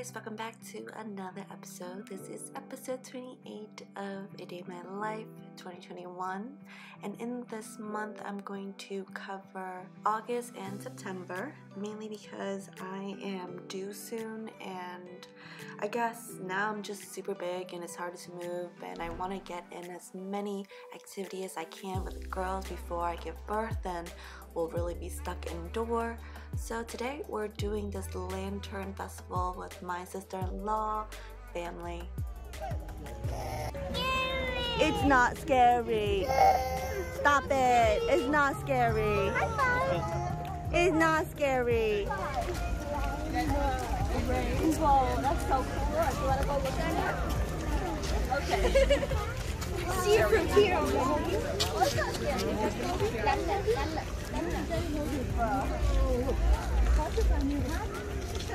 guys, welcome back to another episode. This is episode 28 of A Day in My Life 2021, and in this month I'm going to cover August and September, mainly because I am due soon and I guess now I'm just super big and it's hard to move, and I want to get in as many activities as I can with the girls before I give birth and we'll really be stuck indoor. So today we're doing this lantern festival with my sister-in-law family. It's not scary. Stop it. It's not scary. It's not scary. Rainbow. That's so cool. Do you want to go look at it? Okay. See it from here. What's not scary?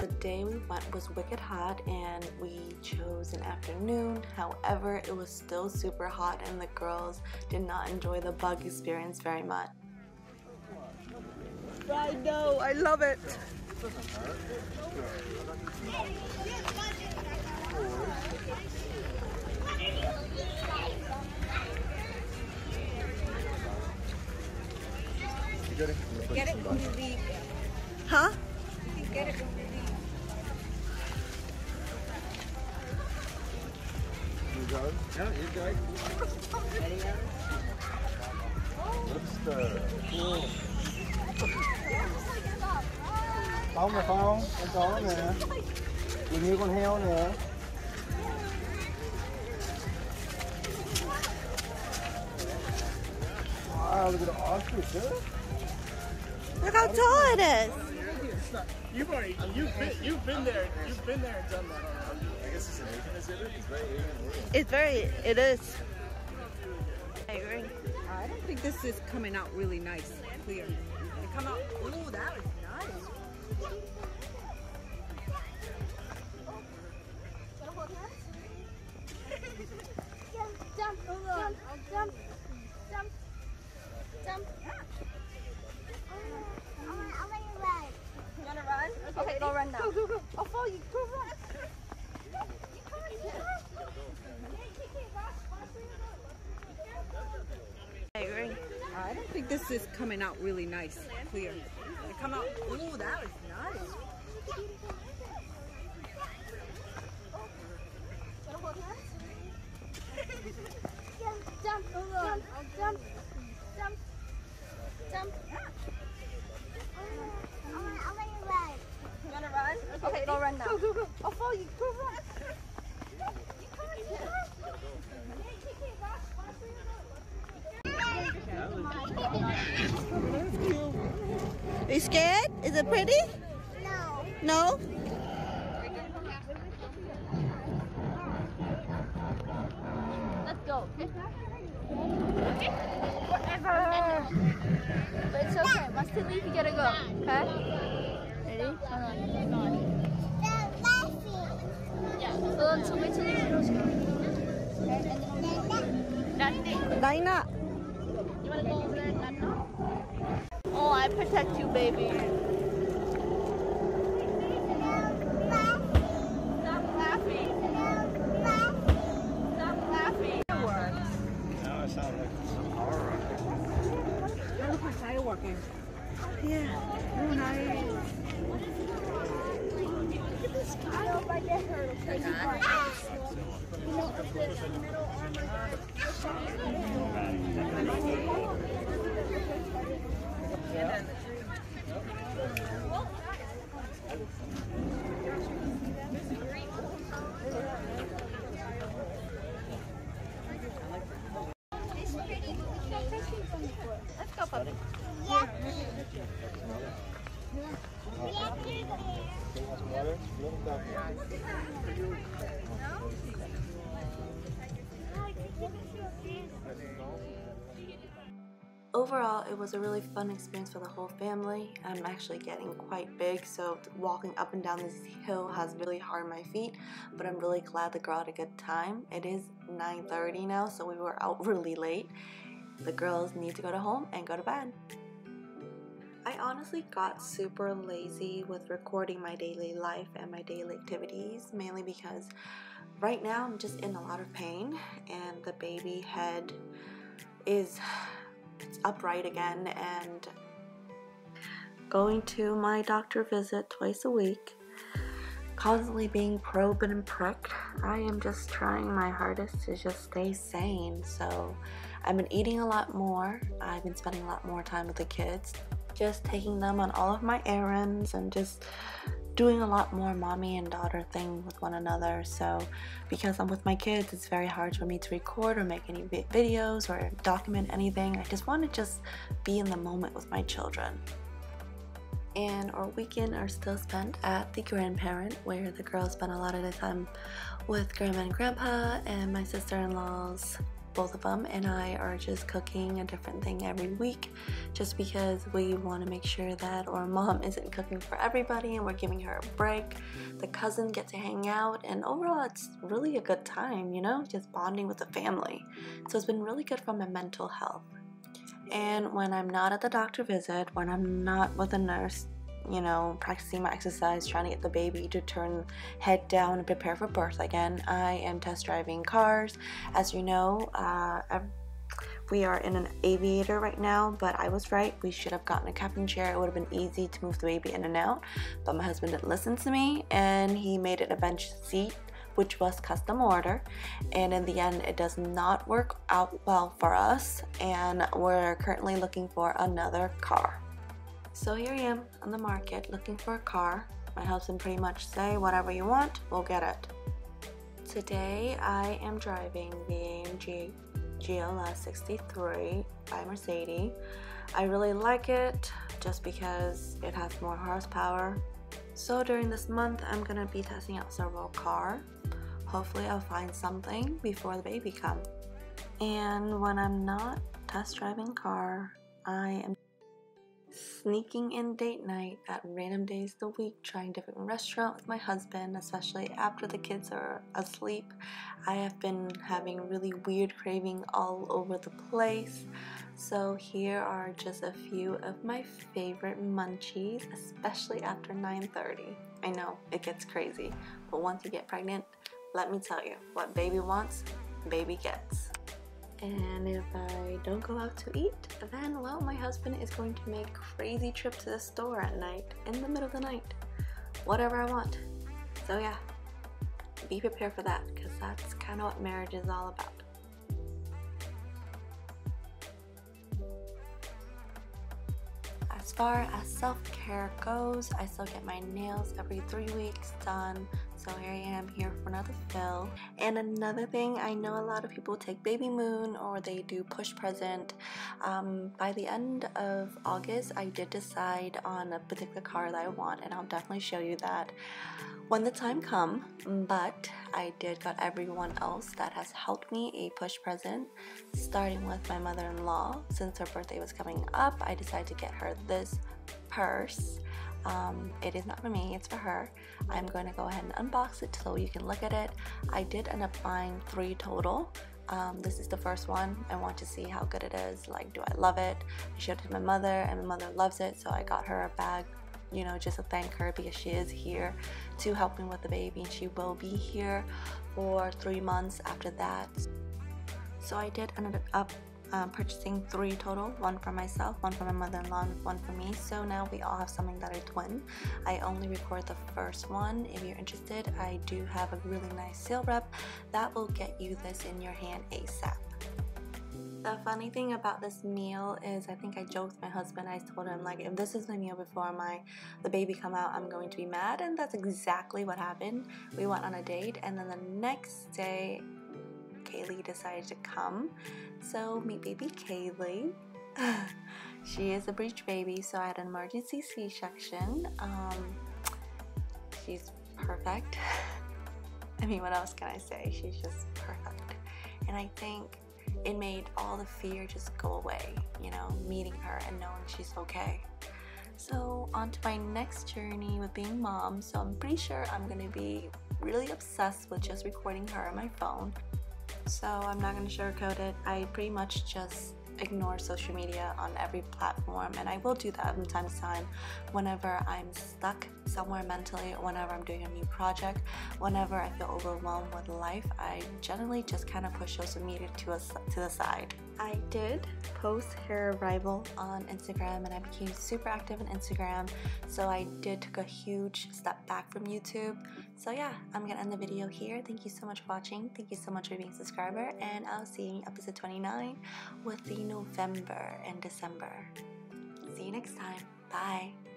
The day we went was wicked hot and we chose an afternoon. However, it was still super hot and the girls did not enjoy the bug experience very much. I know. I love it. Get it when you leave. Huh? You can get it when you leave. You go? Yeah, you go. What's the... Phóng mà phóng, con chó nè. Nhìn như con heo nè. Wow, look at the ostrich, huh? Look how tall it is. You've been there and done that. I guess it's an Asian exhibit. It's very Asian. It is. I agree. I don't think this is coming out really nice, clear. It come out, ooh, that was nice. Jump, jump. I want to run. You want to run? Okay, go run now. Go. I'll follow you. Go run. I agree. I don't think this is coming out really nice, clear. It come out, ooh, that was nice. Jump. I want to run. You want to run? Okay, go run now. Go. I'll follow you. Go run. Are you scared? Is it pretty? No. No? Let's go, okay? Forever. But it's okay. Once they leave, you gotta go, okay? Ready? Hold on. Yeah. So wait till they leave. Okay, and then Dina. you wanna go over there and not know? Oh, I protect you, baby. Stop laughing. Stop laughing. Now it sounds like it's a car ride. That looks like fireworking. Yeah. Oh, nice. Look at this guy. I hope I get hurt. Okay? You know, it's this metal armor. Let's go, puppy. Overall, it was a really fun experience for the whole family. I'm actually getting quite big, so walking up and down this hill has really harmed my feet, but I'm really glad the girl had a good time. It is 9:30 now, so we were out really late. The girls need to go to home and go to bed. I honestly got super lazy with recording my daily life and my daily activities, mainly because right now I'm just in a lot of pain and the baby head is upright again, and going to my doctor visit twice a week, constantly being probed and pricked. I am just trying my hardest to just stay sane. So I've been eating a lot more. I've been spending a lot more time with the kids, just taking them on all of my errands and just doing a lot more mommy and daughter thing with one another. So because I'm with my kids, it's very hard for me to record or make any videos or document anything. I just want to just be in the moment with my children. And our weekend are still spent at the grandparent, where the girls spend a lot of the time with grandma and grandpa, and my sister-in-laws, both of them, and I are just cooking a different thing every week, just because we want to make sure that our mom isn't cooking for everybody and we're giving her a break. The cousins get to hang out, and overall it's really a good time, you know, just bonding with the family. So it's been really good for my mental health. And when I'm not at the doctor visit, when I'm not with a nurse, you know, practicing my exercise, trying to get the baby to turn head down and prepare for birth again, I am test driving cars. As you know, we are in an aviator right now, but I was right. We should have gotten a captain chair. It would have been easy to move the baby in and out, but my husband didn't listen to me, and he made it a bench seat, which was custom order, and in the end it does not work out well for us, and we're currently looking for another car. So here I am on the market looking for a car. My husband pretty much say, whatever you want, we'll get it. Today I am driving the AMG GLS 63 by Mercedes. I really like it just because it has more horsepower. So during this month I'm gonna be testing out several cars. Hopefully I'll find something before the baby comes. And when I'm not test driving car, I am sneaking in date night at random days of the week, trying different restaurants with my husband, especially after the kids are asleep. I have been having really weird craving all over the place. So here are just a few of my favorite munchies, especially after 9:30. I know it gets crazy, but once you get pregnant, let me tell you, what baby wants, baby gets. And if I don't go out to eat, then, well, my husband is going to make a crazy trip to the store at night, in the middle of the night. Whatever I want. So yeah, be prepared for that, because that's kind of what marriage is all about. As far as self-care goes, I still get my nails every 3 weeks done. So here I am here for another fill. And another thing, I know a lot of people take baby moon or they do push present. By the end of August, I did decide on a particular car that I want, and I'll definitely show you that when the time comes. But I did got everyone else that has helped me a push present, starting with my mother-in-law. Since her birthday was coming up, I decided to get her this purse. It is not for me, it's for her. I'm going to go ahead and unbox it so you can look at it. I did end up buying 3 total. This is the first one. I want to see how good it is. Like, do I love it? I showed it to my mother, and my mother loves it, so I got her a bag, you know, just to thank her, because she is here to help me with the baby, and she will be here for 3 months after that. So I did end up purchasing 3 total, 1 for myself, 1 for my mother-in-law, and 1 for me. So now we all have something that are twin. I only record the first one. If you're interested, I do have a really nice sale rep that will get you this in your hand ASAP. The funny thing about this meal is, I think I joked with my husband. I told him, like, if this is my meal before the baby come out, I'm going to be mad, and that's exactly what happened. We went on a date, and then the next day KALY decided to come. So meet baby KALY. She is a breech baby, so I had an emergency C-section. She's perfect. I mean, what else can I say? She's just perfect. And I think it made all the fear just go away, you know, meeting her and knowing she's okay. So on to my next journey with being mom. So I'm pretty sure I'm gonna be really obsessed with just recording her on my phone. So I'm not gonna sugarcoat it. I pretty much just ignore social media on every platform, and I will do that from time to time whenever I'm stuck somewhere mentally, whenever I'm doing a new project, whenever I feel overwhelmed with life. I generally just kind of push social media to the side. I did post hair arrival on Instagram, and I became super active on Instagram, so I did take a huge step back from YouTube. So yeah, I'm gonna end the video here. Thank you so much for watching. Thank you so much for being a subscriber, and I'll see you in episode 29 with the November and December. See you next time. Bye.